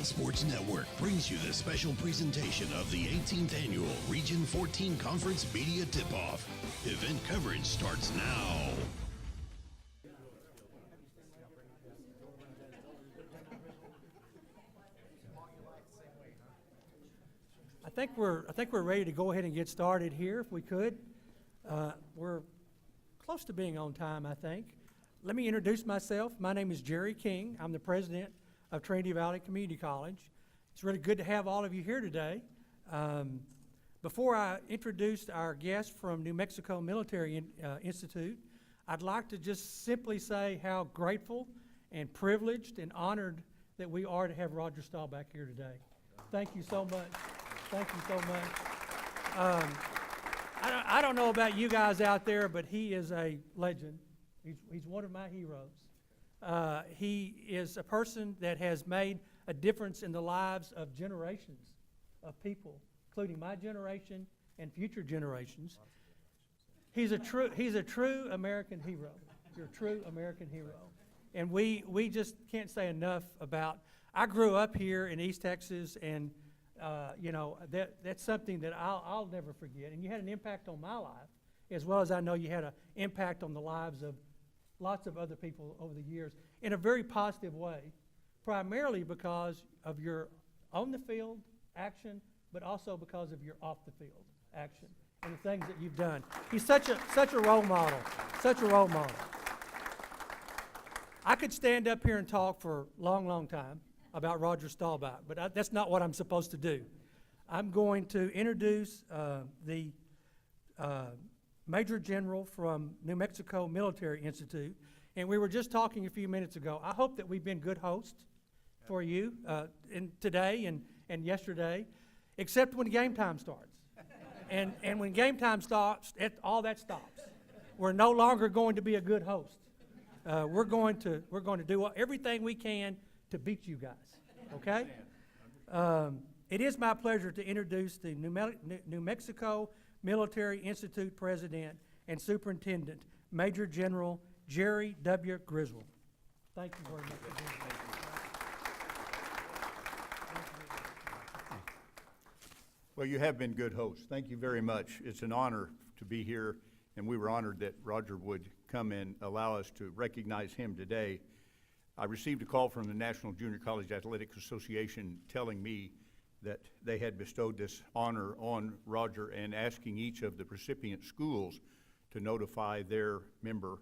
National Sports Network brings you the special presentation of the 18th Annual Region 14 Conference Media Tip-Off. Event coverage starts now. I think we're ready to go ahead and get started here, if we could. We're close to being on time, I think. Let me introduce myself. My name is Jerry King. I'm the president of Trinity Valley Community College. It's really good to have all of you here today. Before I introduce our guest from New Mexico Military Institute, I'd like to just simply say how grateful and privileged and honored that we are to have Roger Staubach here today. Thank you so much. Thank you so much. I don't know about you guys out there, but he is a legend. He's one of my heroes. He is a person that has made a difference in the lives of generations of people, including my generation and future generations. He's a true American hero. You're a true American hero. And we just can't say enough about, I grew up here in East Texas, and that's something that I'll never forget. And you had an impact on my life, as well as I know you had an impact on the lives of lots of other people over the years in a very positive way, primarily because of your on-the-field action, but also because of your off-the-field action and the things that you've done. He's such a role model, such a role model. I could stand up here and talk for a long, long time about Roger Staubach, but that's not what I'm supposed to do. I'm going to introduce the Major General from New Mexico Military Institute, and we were just talking a few minutes ago. I hope that we've been good hosts for you today and yesterday, except when game time starts. And when game time starts, all that stops. We're no longer going to be a good host. We're going to do everything we can to beat you guys, okay? It is my pleasure to introduce the New Mexico Military Institute President and Superintendent, Major General Jerry W. Griswold. Thank you very much for being here. Well, you have been good hosts. Thank you very much. It's an honor to be here, and we were honored that Roger would come and allow us to recognize him today. I received a call from the National Junior College Athletic Association telling me that they had bestowed this honor on Roger and asking each of the recipient schools to notify their member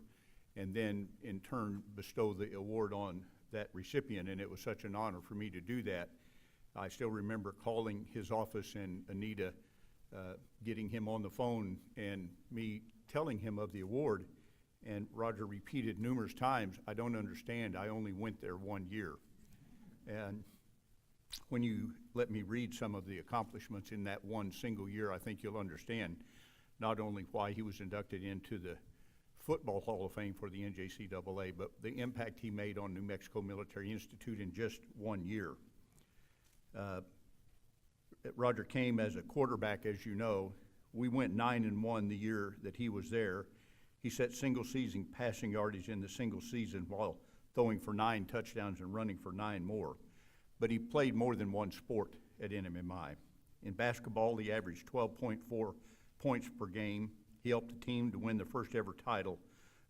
and then in turn bestow the award on that recipient, and it was such an honor for me to do that. I still remember calling his office and Anita getting him on the phone and me telling him of the award, and Roger repeated numerous times, "I don't understand, I only went there 1 year." And when you let me read some of the accomplishments in that one single year, I think you'll understand not only why he was inducted into the Football Hall of Fame for the NJCAA, but the impact he made on New Mexico Military Institute in just 1 year. Roger came as a quarterback, as you know. We went 9-1 the year that he was there. He set single-season passing yardage in the single season while throwing for 9 touchdowns and running for 9 more. But he played more than one sport at NMMI. In basketball, he averaged 12.4 points per game. He helped the team to win the first ever title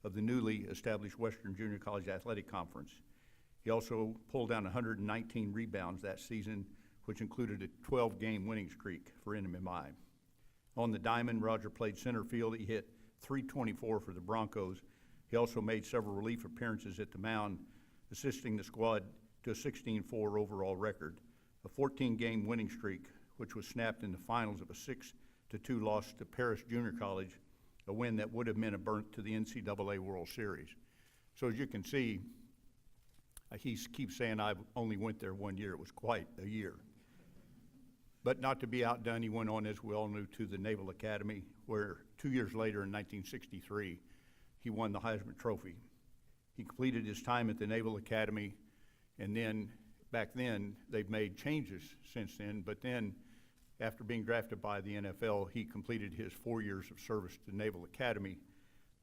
of the newly established Western Junior College Athletic Conference. He also pulled down 119 rebounds that season, which included a 12-game winning streak for NMMI. On the diamond, Roger played center field. He hit .324 for the Broncos. He also made several relief appearances at the mound, assisting the squad to a 16-4 overall record, a 14-game winning streak, which was snapped in the finals of a 6-2 loss to Paris Junior College, a win that would have meant a berth to the NCAA World Series. So as you can see, he keeps saying I only went there 1 year. It was quite a year. But not to be outdone, he went on, as we all knew, to the Naval Academy, where 2 years later in 1963, he won the Heisman Trophy. He completed his time at the Naval Academy, and then back then they've made changes since then, but then after being drafted by the NFL, he completed his 4 years of service to the Naval Academy,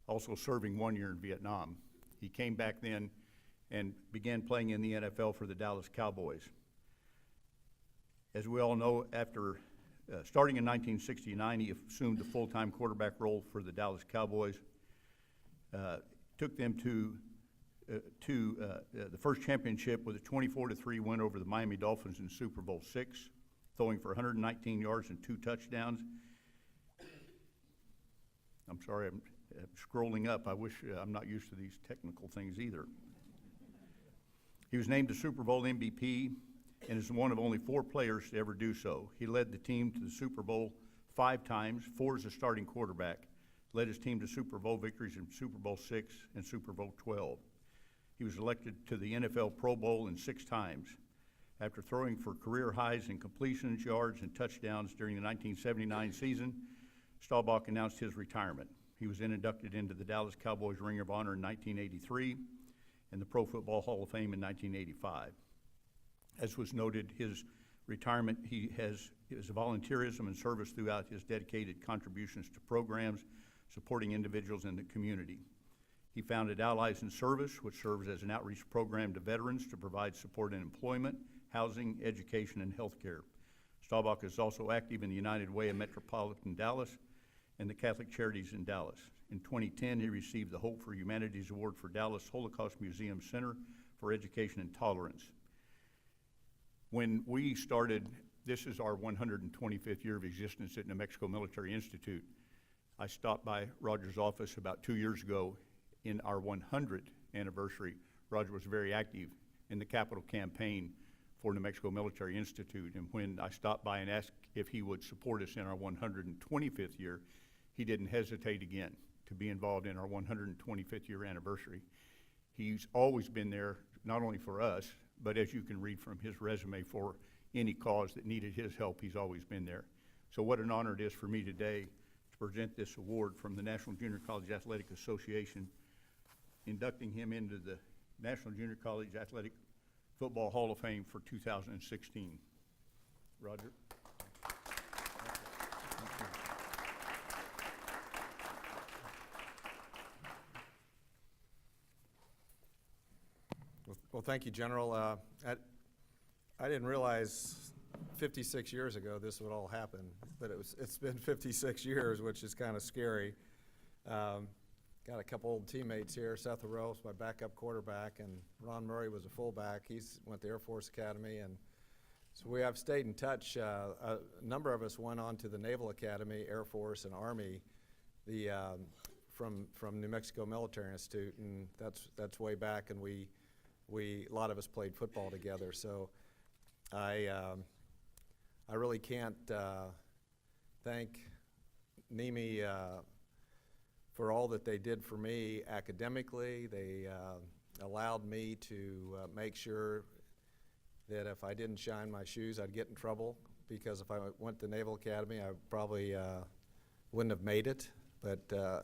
also serving 1 year in Vietnam. He came back then and began playing in the NFL for the Dallas Cowboys. As we all know, after starting in 1969, he assumed the full-time quarterback role for the Dallas Cowboys. Took them to the first championship with a 24-3 win over the Miami Dolphins in Super Bowl VI, throwing for 119 yards and 2 touchdowns. I'm sorry, I'm scrolling up. I wish I'm not used to these technical things either. He was named the Super Bowl MVP and is one of only 4 players to ever do so. He led the team to the Super Bowl 5 times, 4 as a starting quarterback, led his team to Super Bowl victories in Super Bowl VI and Super Bowl XII. He was elected to the NFL Pro Bowl 6 times. After throwing for career highs in completions, yards, and touchdowns during the 1979 season, Staubach announced his retirement. He was then inducted into the Dallas Cowboys Ring of Honor in 1983 and the Pro Football Hall of Fame in 1985. As was noted, his retirement, his volunteerism and service throughout his dedicated contributions to programs supporting individuals in the community. He founded Allies in Service, which serves as an outreach program to veterans to provide support in employment, housing, education, and health care. Staubach is also active in the United Way of Metropolitan Dallas and the Catholic Charities in Dallas. In 2010, he received the Hope for Humanities Award for Dallas Holocaust Museum Center for Education and Tolerance. When we started, this is our 125th year of existence at New Mexico Military Institute. I stopped by Roger's office about 2 years ago. In our 100th anniversary, Roger was very active in the capital campaign for New Mexico Military Institute. And when I stopped by and asked if he would support us in our 125th year, he didn't hesitate again to be involved in our 125th year anniversary. He's always been there, not only for us, but as you can read from his resume, for any cause that needed his help, he's always been there. So what an honor it is for me today to present this award from the National Junior College Athletic Association, inducting him into the National Junior College Athletic Football Hall of Fame for 2016. Roger. Well, thank you, General. I didn't realize 56 years ago this would all happen, but it's been 56 years, which is kind of scary. Got a couple old teammates here. Seth Arose, my backup quarterback, and Ron Murray was a fullback. He's went to Air Force Academy, and so we have stayed in touch. A number of us went on to the Naval Academy, Air Force, and Army, from New Mexico Military Institute, and that's way back. And we a lot of us played football together. So I really can't thank NEME for all that they did for me academically. They allowed me to make sure that if I didn't shine my shoes, I'd get in trouble, because if I went to Naval Academy, I probably wouldn't have made it. But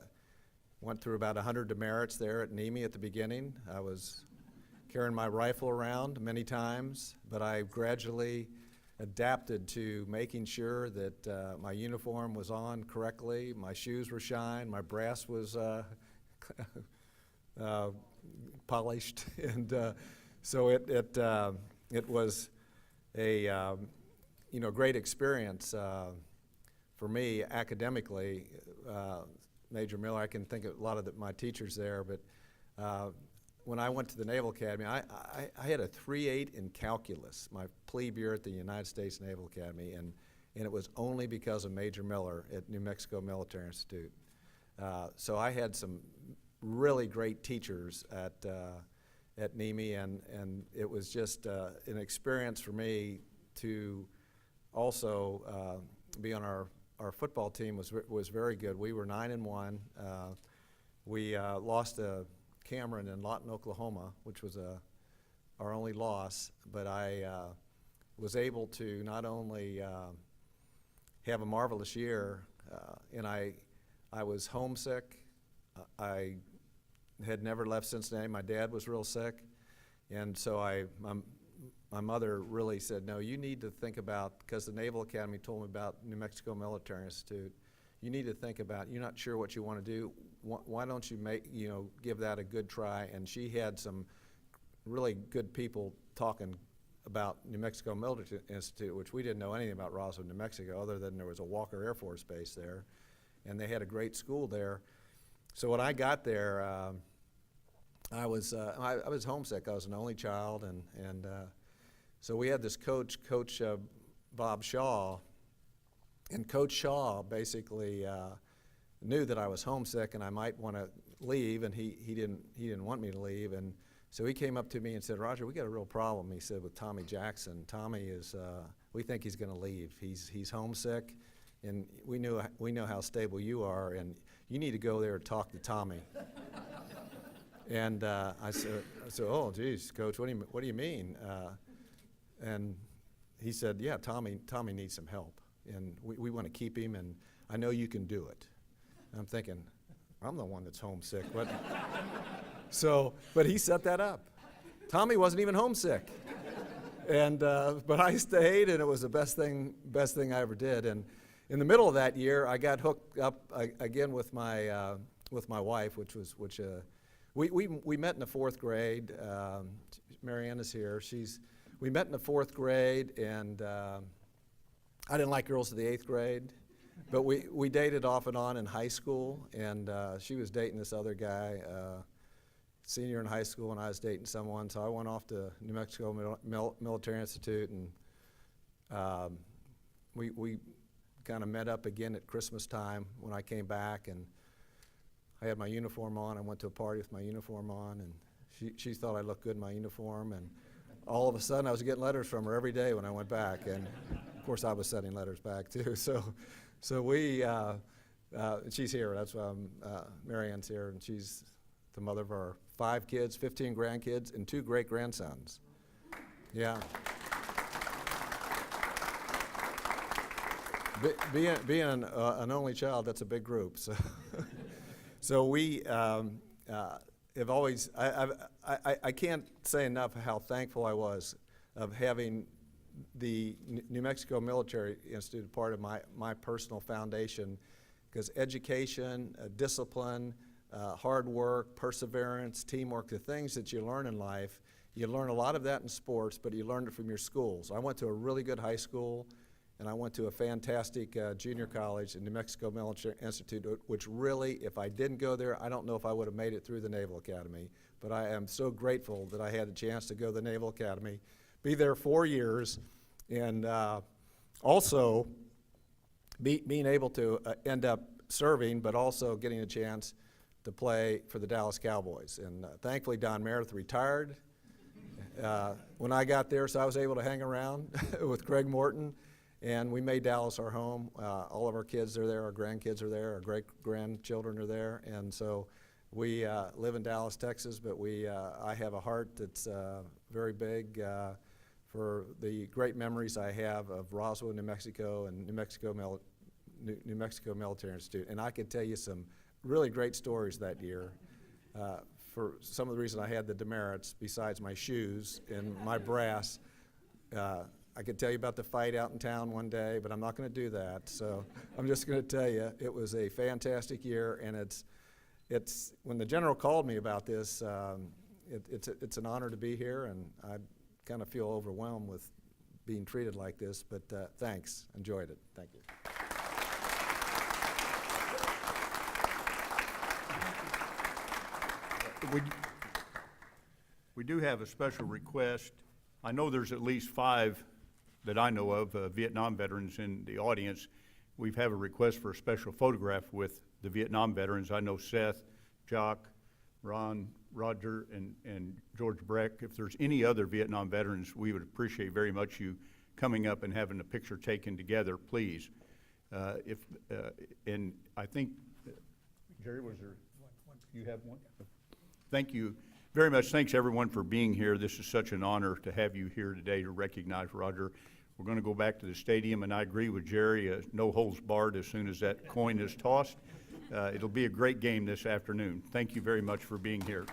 went through about 100 demerits there at NEME at the beginning. I was carrying my rifle around many times, but I gradually adapted to making sure that my uniform was on correctly, my shoes were shined, my brass was polished, and so it was a great experience for me academically. Major Miller, I can think of a lot of my teachers there, but when I went to the Naval Academy, I had a 3.8 in calculus, my plebe year at the United States Naval Academy, and it was only because of Major Miller at New Mexico Military Institute. So I had some really great teachers at NEME, and it was just an experience for me to also be on our football team was very good. We were 9-1. We lost to Cameron in Lawton, Oklahoma, which was our only loss, but I was able to not only have a marvelous year, and I was homesick. I had never left Cincinnati. My dad was real sick, and so my mother really said, no, you need to think about, because the Naval Academy told me about New Mexico Military Institute, you need to think about, you're not sure what you want to do, why don't you give that a good try? And she had some really good people talking about New Mexico Military Institute, which we didn't know anything about Roswell, New Mexico, other than there was a Walker Air Force Base there, and they had a great school there. So when I got there, I was homesick. I was an only child, and so we had this coach, Bob Shaw, and Coach Shaw basically knew that I was homesick and I might want to leave, and he didn't want me to leave, and so he came up to me and said, "Roger, we got a real problem," he said, "with Tommy Jackson. Tommy is, we think he's going to leave. He's homesick, and we know how stable you are, and you need to go there and talk to Tommy." And I said, "Oh, geez, Coach, what do you mean?" And he said, "Yeah, Tommy needs some help, and we want to keep him, and I know you can do it." And I'm thinking, I'm the one that's homesick, but but he set that up. Tommy wasn't even homesick, and but I stayed, and it was the best thing I ever did. And in the middle of that year, I got hooked up again with my wife, which we met in the fourth grade. Marianne is here. We met in the fourth grade, and I didn't like girls to the eighth grade, but we dated off and on in high school, and she was dating this other guy, senior in high school, and I was dating someone, so I went off to New Mexico Military Institute, and we kind of met up again at Christmas time when I came back, and I had my uniform on. I went to a party with my uniform on, and she thought I looked good in my uniform, and all of a sudden I was getting letters from her every day when I went back, and of course I was sending letters back too. So we, she's here. That's why Marianne's here, and she's the mother of our 5 kids, 15 grandkids, and 2 great-grandsons. Yeah. Being an only child, that's a big group. So we have always, I can't say enough how thankful I was of having the New Mexico Military Institute part of my personal foundation, because education, discipline, hard work, perseverance, teamwork, the things that you learn in life, you learn a lot of that in sports, but you learn it from your schools. I went to a really good high school, and I went to a fantastic junior college, in New Mexico Military Institute, which really, if I didn't go there, I don't know if I would have made it through the Naval Academy. But I am so grateful that I had a chance to go to the Naval Academy, be there 4 years, and also being able to end up serving, but also getting a chance to play for the Dallas Cowboys. And thankfully, Don Meredith retired when I got there, so I was able to hang around with Craig Morton. And we made Dallas our home. All of our kids are there, our grandkids are there, our great-grandchildren are there. And so we live in Dallas, Texas, but I have a heart that's very big for the great memories I have of Roswell, New Mexico, and New Mexico Military Institute. And I could tell you some really great stories that year. For some of the reason I had the demerits, besides my shoes and my brass, I could tell you about the fight out in town one day, but I'm not going to do that. So I'm just going to tell you it was a fantastic year, and it's when the general called me about this, it's an honor to be here, and I kind of feel overwhelmed with being treated like this. But thanks, enjoyed it. Thank you. We do have a special request. I know there's at least 5 that I know of, Vietnam veterans in the audience. We have a request for a special photograph with the Vietnam veterans. I know Seth, Jock, Ron, Roger, and George Breck. If there's any other Vietnam veterans, we would appreciate very much you coming up and having a picture taken together, please. And I think, Jerry, was there, you have one? Thank you very much. Thanks everyone for being here. This is such an honor to have you here today to recognize Roger. We're going to go back to the stadium, and I agree with Jerry, no holds barred as soon as that coin is tossed. It'll be a great game this afternoon. Thank you very much for being here.